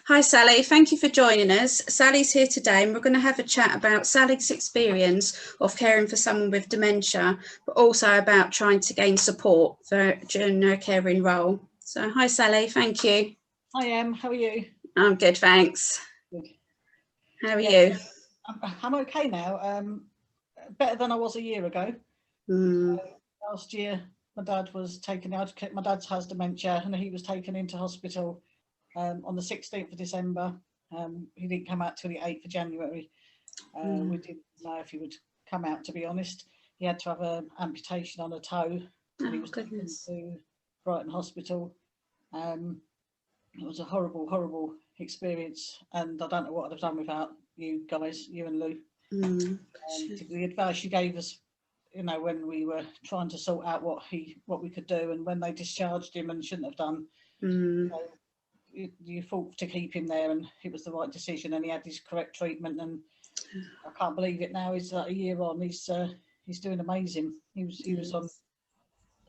Hi Sally, thank you for joining us. Sally's here today and we're going to have a chat about Sally's experience of caring for someone with dementia, but also about trying to gain support during her caring role. So hi Sally, thank you. Hi Em, how are you? I'm good, thanks. Good. How are you? I'm okay now, better than I was a year ago. Last year my dad was taken out. My dad has dementia and he was taken into hospital on the 16th of December. He didn't come out till the 8th of January. We didn't know if he would come out, to be honest. He had to have an amputation on a toe and he was taken to Brighton Hospital. It was a horrible experience, and I don't know what I'd have done without you guys, you and Lou. The advice you gave us, you know, when we were trying to sort out what we could do, and when they discharged him and shouldn't have done. So you fought to keep him there, and it was the right decision, and he had his correct treatment, and I can't believe it now. He's like a year on. He's doing amazing. He was on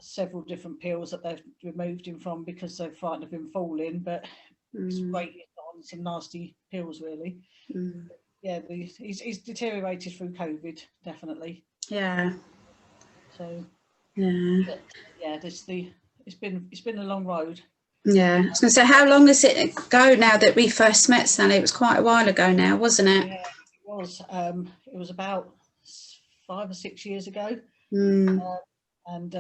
several different pills that they've removed him from because they're frightened of him falling, but it's great he's not on some nasty pills really. Yeah, he's deteriorated through COVID, definitely. Yeah. So yeah, it's been a long road. Yeah, I was going to say, how long is it ago now that we first met, Sally? It was quite a while ago now, wasn't it? Yeah, it was. It was about 5 or 6 years ago. And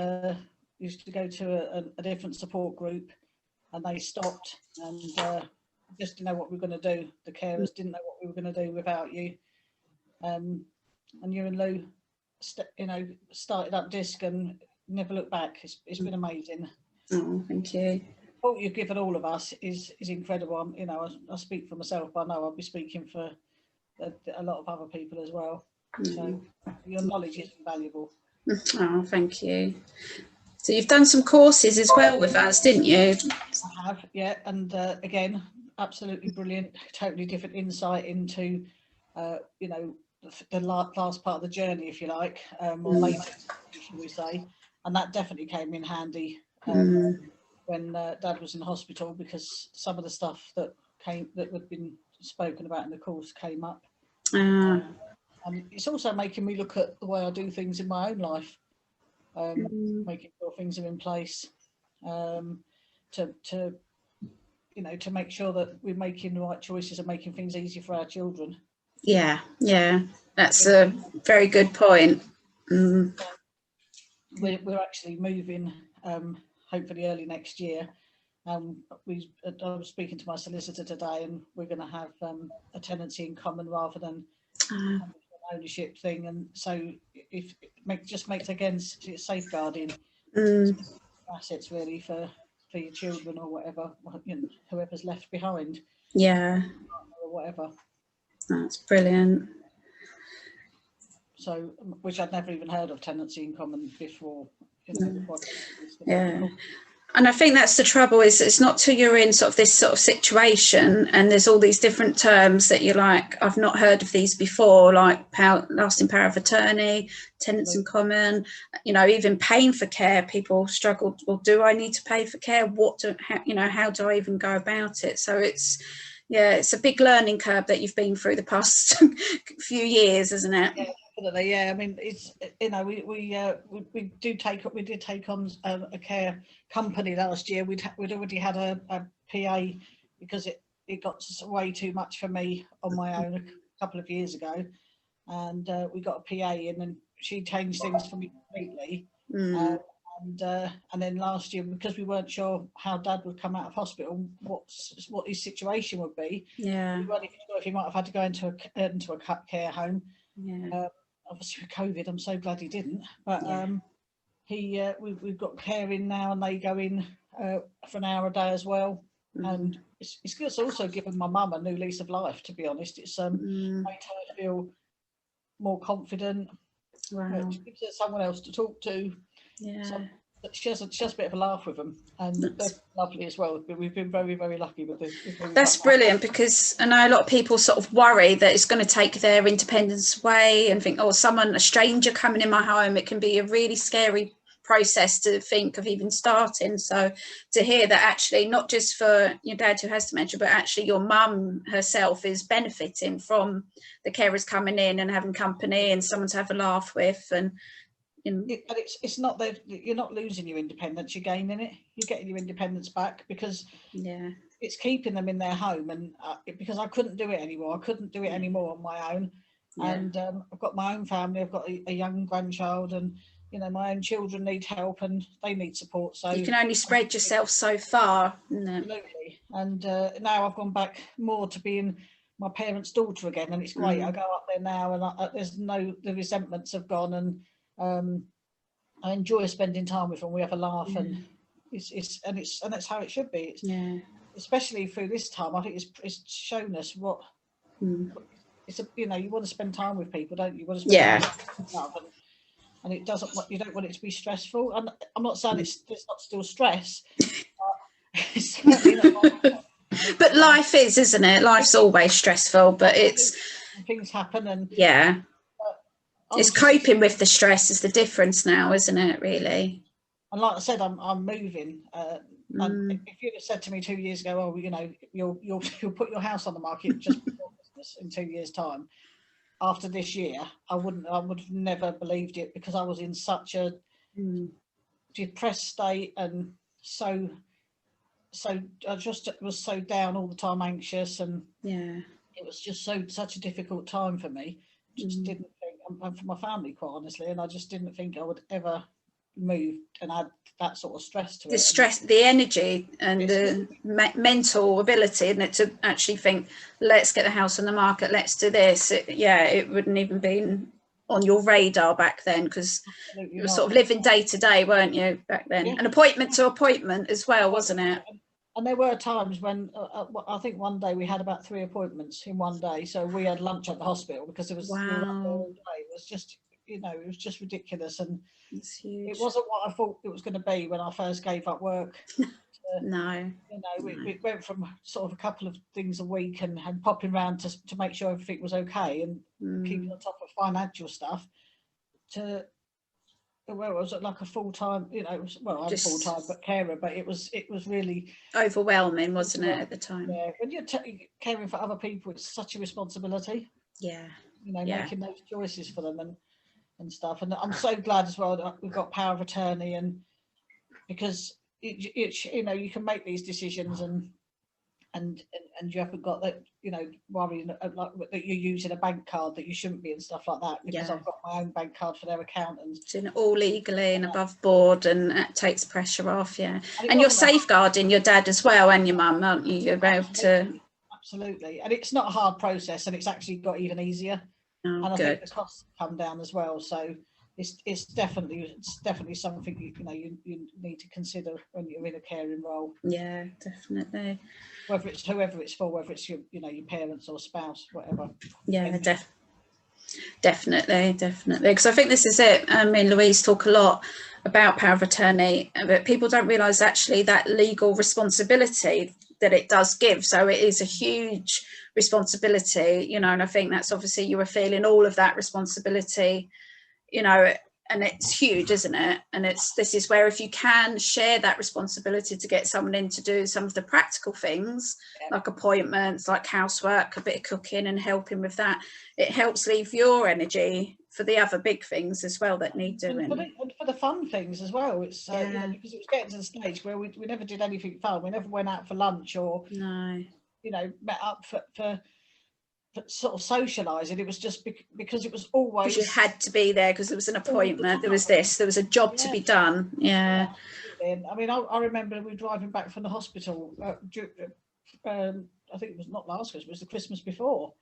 used to go to a different support group, and they stopped, and just didn't know what we were going to do. The carers didn't know what we were going to do without you. And you and Lou, started up DISC and never looked back. It's been amazing. Oh, thank you. What you've given all of us is incredible. I speak for myself, but I know I'll be speaking for a lot of other people as well. So your knowledge is invaluable. Oh, thank you. So you've done some courses as well with us, didn't you? I have, yeah, and again, absolutely brilliant, totally different insight into, the last part of the journey, if you like, or later, shall we say, and that definitely came in handy when Dad was in hospital, because some of the stuff that had been spoken about in the course came up. And it's also making me look at the way I do things in my own life. Making sure things are in place to make sure that we're making the right choices and making things easy for our children. Yeah, that's a very good point. We're actually moving hopefully early next year. I was speaking to my solicitor today, and we're going to have a tenancy in common rather than an ownership thing, and so just makes again safeguarding assets really for your children or whatever, whoever's left behind. Yeah, or whatever. That's brilliant. So, which I'd never even heard of tenancy in common before. Yeah. And I think that's the trouble, is it's not till you're in sort of this sort of situation and there's all these different terms that you're like, I've not heard of these before, like lasting power of attorney, tenants in common, even paying for care. People struggle, well, do I need to pay for care? How do I even go about it? So it's a big learning curve that you've been through the past few years, isn't it? Yeah, definitely. Yeah, I mean, it's, we did take on a care company last year. We'd already had a PA because it got way too much for me on my own a couple of years ago, and we got a PA in, and she changed things for me completely. And then last year, because we weren't sure how Dad would come out of hospital, what his situation would be. Yeah. We weren't even sure if he might have had to go into a care home. Yeah. Obviously with COVID, I'm so glad he didn't. But we've got care in now, and they go in for an hour a day as well. And it's also given my mum a new lease of life, to be honest. It's made her feel more confident. Wow. It gives her someone else to talk to. Yeah. So she has a bit of a laugh with them, and they're lovely as well. We've been very, very lucky with this. That's brilliant, because I know a lot of people sort of worry that it's going to take their independence away and think, oh, a stranger coming in my home, it can be a really scary process to think of even starting. So to hear that actually not just for your dad who has dementia, but actually your mum herself is benefiting from the carers coming in and having company and someone to have a laugh with. And it's not that you're not losing your independence, you're gaining it. You're getting your independence back, because it's keeping them in their home. And because I couldn't do it anymore, on my own. And I've got my own family, I've got a young grandchild, and you know, my own children need help and they need support. So you can only spread yourself so far. Absolutely. And now I've gone back more to being my parents' daughter again, and it's great. I go up there now, and there's the resentments have gone, and I enjoy spending time with them. We have a laugh, and that's how it should be. Especially through this time, I think it's shown us what. It's you want to spend time with people, don't you? You want to spend time with love, and it doesn't. You don't want it to be stressful. And I'm not saying it's not still stress. But it's but life is, isn't it? Life's always stressful, but things happen, and it's coping with the stress is the difference now, isn't it? Really. And like I said, I'm moving. And if you'd have said to me 2 years ago, "Oh, you'll put your house on the market just before Christmas in 2 years' time," after this year, I would have never believed it, because I was in such a depressed state, and so I just was so down all the time, anxious, and it was just such a difficult time for me. Just didn't think, and for my family, quite honestly, and I just didn't think I would ever move and add that sort of stress to it. The stress, the energy, and the mental ability, isn't it, to actually think, let's get the house on the market, let's do this. It wouldn't even been on your radar back then, because you were sort of living day to day, weren't you, back then? And appointment to appointment as well, wasn't it? And there were times when I think one day we had about 3 appointments in one day, so we had lunch at the hospital because it was we were up there all day. It was just it was just ridiculous, and it wasn't what I thought it was going to be when I first gave up work. We went from sort of a couple of things a week and popping around to make sure everything was okay and keeping on top of financial stuff, to it was like a full-time, I'm full-time but carer, but it was really overwhelming, wasn't it, at the time? When you're caring for other people, it's such a responsibility, making those choices for them and stuff. And I'm so glad as well that we've got power of attorney, and because you can make these decisions, and you haven't got that worrying like that you're using a bank card that you shouldn't be and stuff like that, because I've got my own bank card for their account, and doing it all legally and above board, and that takes pressure off. And you're safeguarding your dad as well, and your mum, aren't you? You're able to. Absolutely. And it's not a hard process, and it's actually got even easier. And I think the costs come down as well, so it's definitely something you need to consider when you're in a caring role. Definitely. Whether it's whoever it's for, whether it's your parents or spouse, whatever. Definitely, because I think this is it. Me and Louise talk a lot about power of attorney, but people don't realise actually that legal responsibility that it does give. So it is a huge responsibility, and I think that's obviously you were feeling all of that responsibility, and it's huge, isn't it? And this is where, if you can share that responsibility to get someone in to do some of the practical things, like appointments, like housework, a bit of cooking, and helping with that, it helps leave your energy for the other big things as well that need doing. And for the fun things as well. It's because it was getting to the stage where we never did anything fun. We never went out for lunch or met up for sort of socialising. It was just because it was always, because you had to be there, because there was an appointment, there was there was a job to be done. I mean, I remember we were driving back from the hospital, I think it was not last Christmas, it was the Christmas before.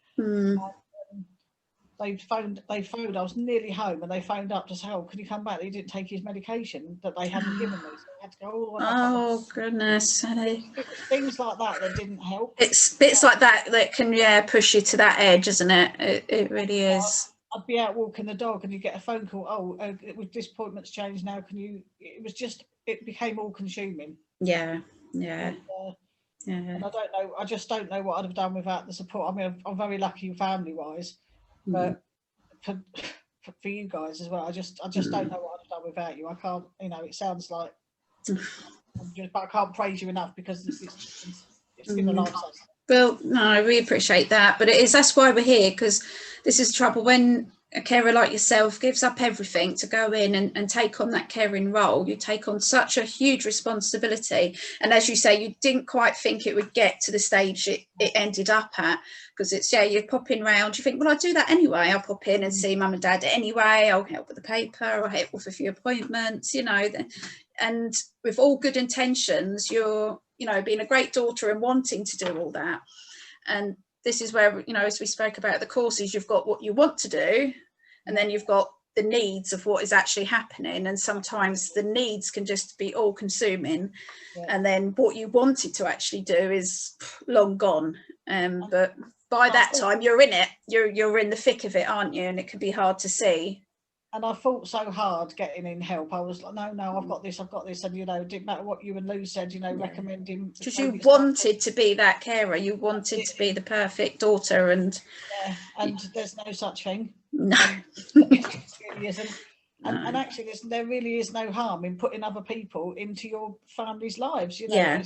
They phoned, I was nearly home, and they phoned up to say, "Oh, can you come back? He didn't take his medication that they hadn't given me." So I had to go all the way back. Oh, goodness. Things like that didn't help. It's bits like that can push you to that edge, isn't it? It really is. I'd be out walking the dog, and you get a phone call, "Oh, with this appointment's changed now, can you..." It became all consuming. And I just don't know what I'd have done without the support. I mean, I'm very lucky family wise, but for for you guys as well. I just don't know what I've done without you. I can't, you know, it sounds like, but I can't praise you enough, because it's been a lifesaver. Well, no, we appreciate that, but that's why we're here, because this is trouble when a carer like yourself gives up everything to go in and take on that caring role. You take on such a huge responsibility, and as you say, you didn't quite think it would get to the stage it ended up at, because it's, yeah, you're popping round, you think, well, I'll do that anyway, I'll pop in and see mum and dad anyway, I'll help with the paper, I'll help with a few appointments, you know, and with all good intentions, you're, you know, being a great daughter and wanting to do all that. And this is where, you know, as we spoke about the courses, you've got what you want to do, and then you've got the needs of what is actually happening. And sometimes the needs can just be all consuming. Yeah. And then what you wanted to actually do is long gone. But by that time you're in it, you're in the thick of it, aren't you? And it can be hard to see. And I fought so hard getting in help. I was like, no, I've got this. And, you know, it didn't matter what you and Lou said, you know, recommending. Because you wanted to be that carer. You wanted to be the perfect daughter. And and there's no such thing. No. It really isn't. And actually, there really is no harm in putting other people into your family's lives, you know. Yeah.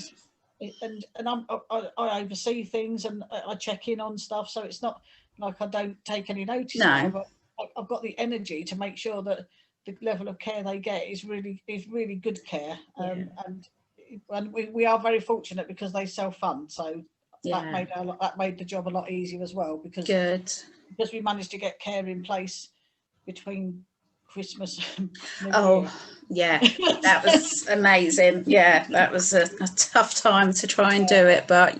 And I oversee things, and I check in on stuff. So it's not like I don't take any notice. No. But I've got the energy to make sure that the level of care they get is really good care. And we are very fortunate because they self-fund, so that made the job a lot easier as well, because we managed to get care in place between Christmas and New Year. Yeah, that was amazing. Yeah, that was a tough time to try and do it, but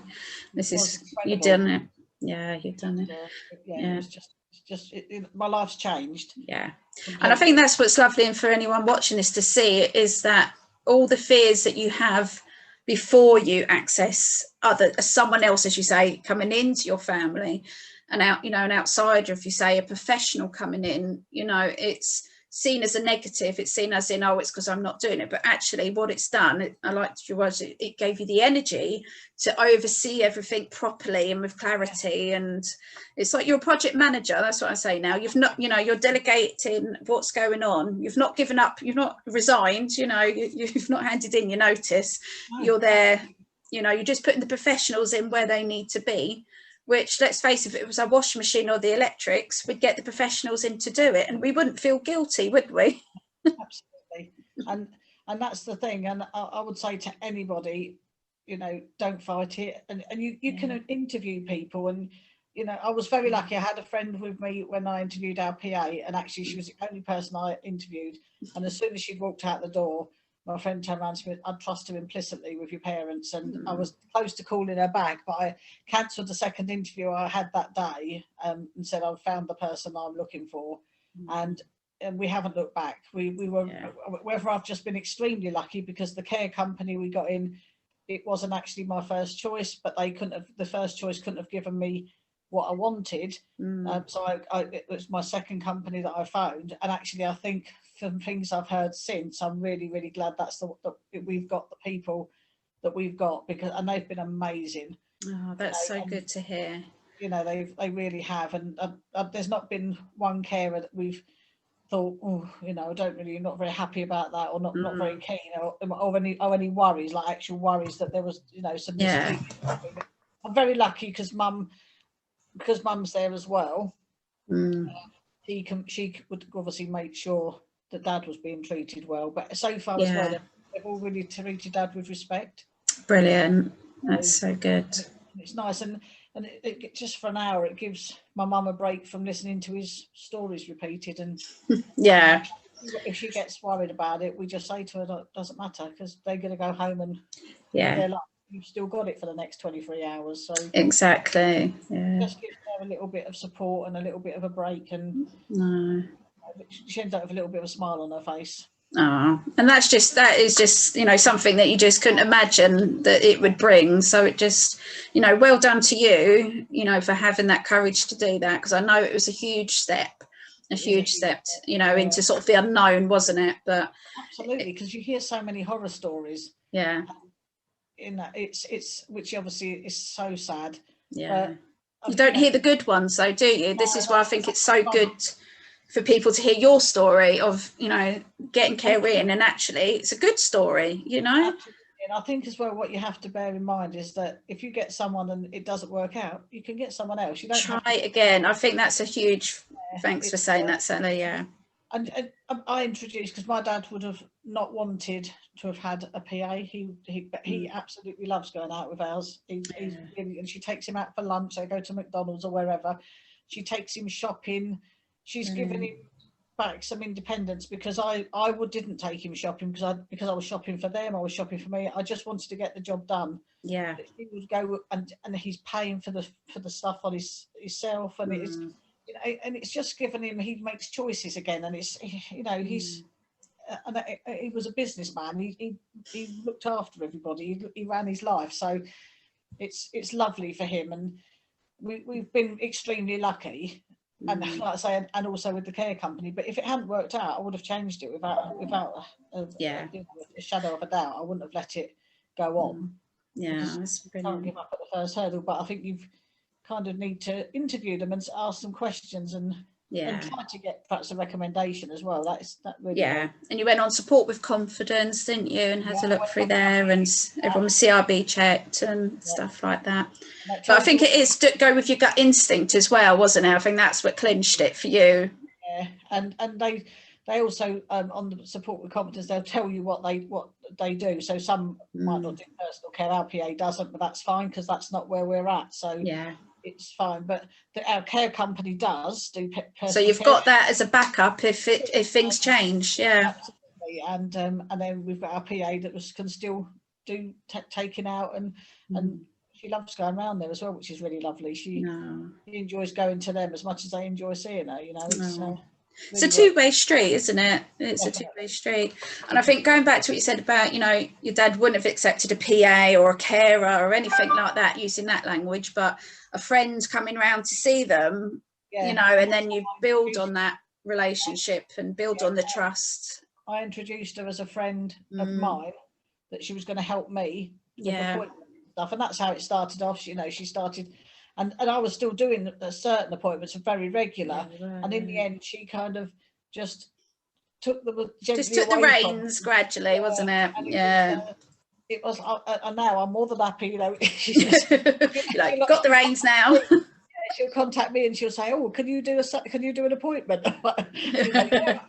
you've done it. Yeah, you've done it. It was just my life's changed. Yeah, and I think that's what's lovely, and for anyone watching this to see, is that all the fears that you have before you access someone else, as you say, coming into your family, and out, you know, an outsider, if you say a professional coming in, you know, it's seen as a negative. It's seen as in, oh, it's because I'm not doing it. But actually what it's done, I liked your words, it gave you the energy to oversee everything properly and with clarity. And it's like you're a project manager. That's what I say now. You've not, you know, you're delegating what's going on. You've not given up. You've not resigned. You know, you've not handed in your notice. No. You're there. You know, you're just putting the professionals in where they need to be. Which, let's face it, if it was our washing machine or the electrics, we'd get the professionals in to do it, and we wouldn't feel guilty, would we? Absolutely. And that's the thing. And I would say to anybody, you know, don't fight it. And you can interview people. And, you know, I was very lucky. I had a friend with me when I interviewed our PA, and actually she was the only person I interviewed. And as soon as she'd walked out the door, my friend turned around to me, I'd trust her implicitly with your parents. And I was close to calling her back, but I cancelled the second interview I had that day, and said I've found the person I'm looking for. And we haven't looked back. We were, whether I've just been extremely lucky, because the care company we got in, it wasn't actually my first choice, but the first choice couldn't have given me what I wanted. So it was my second company that I found. And actually, I think from things I've heard since, I'm really, really glad that's we've got the people that we've got, and they've been amazing. Oh, that's so good to hear. You know, they really have. And there's not been one carer that we've thought, oh, you know, not very happy about that, or not very keen, or any worries, like actual worries that there was, you know, some mistakes. I'm very lucky because mum's there as well. She would obviously make sure that dad was being treated well, but so far as well, they've all really treated dad with respect. Brilliant. That's so good. It's nice, and it just for an hour it gives my mum a break from listening to his stories repeated. And if she gets worried about it, we just say to her that it doesn't matter, because they're going to go home and they're like, you've still got it for the next 23 hours. So exactly, just give her a little bit of support and a little bit of a break, and she ends up with a little bit of a smile on her face. Oh, and that is just, you know, something that you just couldn't imagine that it would bring. So it just, you know, well done to you, you know, for having that courage to do that, because I know it was a huge step, you know, into sort of the unknown, wasn't it? But absolutely, because you hear so many horror stories. Yeah. In that, it's which obviously is so sad. Yeah. You don't hear the good ones though, do you? This is why I think it's so good for people to hear your story of, you know, getting care in, and actually it's a good story, you know. Absolutely. And I think as well, what you have to bear in mind is that if you get someone and it doesn't work out, you can get someone else. You don't try have to, again. I think that's a huge, thanks for it's, saying that, Sally. Yeah. and I introduced, because my dad would have not wanted to have had a PA. He absolutely loves going out with ours. He's really, and she takes him out for lunch. They go to McDonald's or wherever. She takes him shopping. She's given him back some independence, because I didn't take him shopping because I was shopping for them. I was shopping for me. I just wanted to get the job done. Yeah. He would go and he's paying for the stuff on himself, and it's, you know, and it's just given him, he makes choices again, and it's, you know, he's and he was a businessman. He looked after everybody. He ran his life, so it's lovely for him, and we've been extremely lucky. And like I say, and also with the care company. But if it hadn't worked out, I would have changed it without a shadow of a doubt. I wouldn't have let it go on. Yeah, that's brilliant. Can't give up at the first hurdle. But I think you've kind of need to interview them and ask them questions, and try to get perhaps a recommendation as well. That really helped. And you went on Support with Confidence, didn't you, and had a look through there, and everyone was CRB checked and stuff like that. But I think it is to go with your gut instinct as well, wasn't it? I think that's what clinched it for you. Yeah, and they also on the Support with Confidence, they'll tell you what they do. So some might not do personal care. Our PA doesn't, but that's fine, because that's not where we're at. So it's fine. But our care company does do personal. So you've got that as a backup if things change. Yeah. Absolutely. And then we've got our PA that can still do taking out, and she loves going around there as well, which is really lovely. She enjoys going to them as much as they enjoy seeing her, you know. It's a two-way street, isn't it? It's a two-way street. And I think going back to what you said about, you know, your dad wouldn't have accepted a PA or a carer or anything like that using that language, but a friend coming around to see them, you know, and then you build on that relationship and build on the trust. I introduced her as a friend of mine, that she was going to help me with appointments and stuff, and that's how it started off. You know, she started, and I was still doing certain appointments, very regular, and in the end she kind of just took the reins gradually, wasn't it? It was, and now I'm more than happy, you know. Like, got the reins now. She'll contact me and she'll say, "Oh, can you do an appointment?" You know,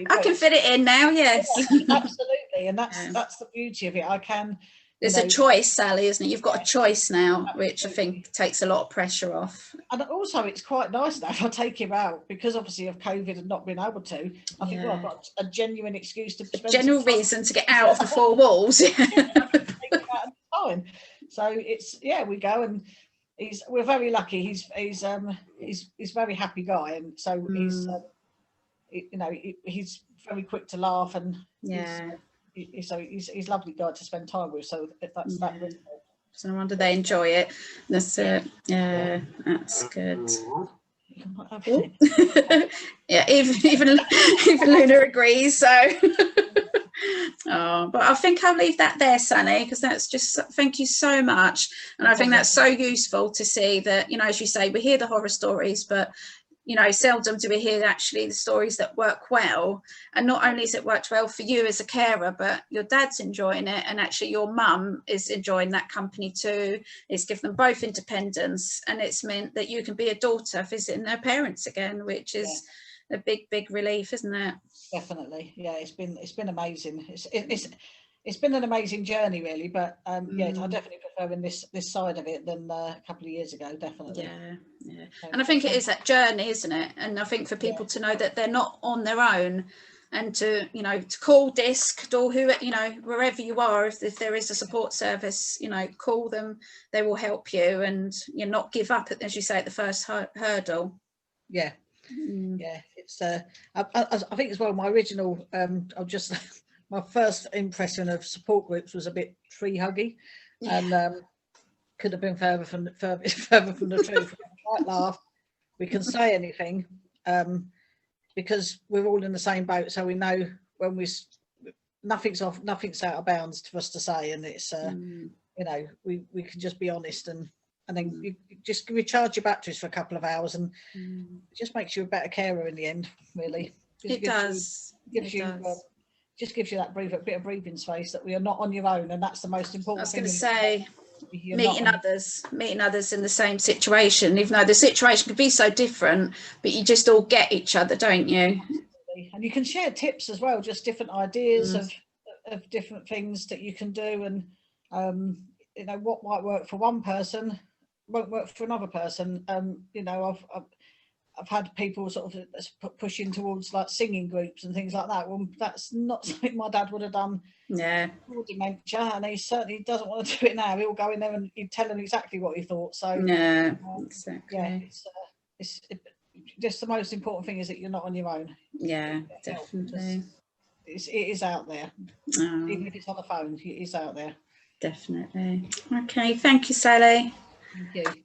I can fit it in now. Yes, absolutely, and that's the beauty of it. I can. There's a choice, Sally, isn't it? You've got a choice now, which I think takes a lot of pressure off. And also, it's quite nice now if I take him out, because obviously of COVID and not being able to. I think, well, I've got a genuine excuse to spend general reason to get out of the four walls. So it's we go, and we're very lucky. He's very happy guy, and so he's you know, he's very quick to laugh, and he's a lovely guy to spend time with. So if that's that really helps. So no wonder they enjoy it. That's it. Yeah, that's good. Yeah, even Luna agrees. So. Oh, but I think I'll leave that there, Sally, because that's just, thank you so much. And I think that's so useful to see that, you know, as you say, we hear the horror stories, but, you know, seldom do we hear actually the stories that work well. And not only has it worked well for you as a carer, but your dad's enjoying it, and actually your mum is enjoying that company too. It's given them both independence, and it's meant that you can be a daughter visiting their parents again, which is a big relief, isn't it? Definitely, it's been amazing. It's been an amazing journey, really. But I definitely prefer this side of it than a couple of years ago. Definitely. Yeah. And I think it is that journey, isn't it? And I think for people to know that they're not on their own, and to, you know, to call DISC or who, you know, wherever you are, if there is a support service, you know, call them. They will help you, and you not give up, as you say, at the first hurdle. Yeah. It's I think as well, my original my first impression of support groups was a bit tree huggy, and could have been further from the truth. We might laugh, we can say anything, because we're all in the same boat, so we know when nothing's out of bounds for us to say, and it's you know, we can just be honest and and then you just recharge your batteries for a couple of hours, and it just makes you a better carer in the end, really. It does. Just gives you that bit of breathing space, that we are not on your own, and that's the most important thing. I was going to say, meeting others in the same situation, even though the situation could be so different, but you just all get each other, don't you? And you can share tips as well, just different ideas of different things that you can do, and you know, what might work for one person won't work for another person. You know, I've had people sort of pushing towards like singing groups and things like that. Well, that's not something my dad would have done. Yeah. For dementia, and he certainly doesn't want to do it now. He'll go in there and he'd tell him exactly what he thought. So yeah, exactly. Yeah, it's just the most important thing is that you're not on your own. Yeah, definitely. It is out there. Even if it's on the phone, it is out there. Definitely. Okay, thank you, Sally. Thank you.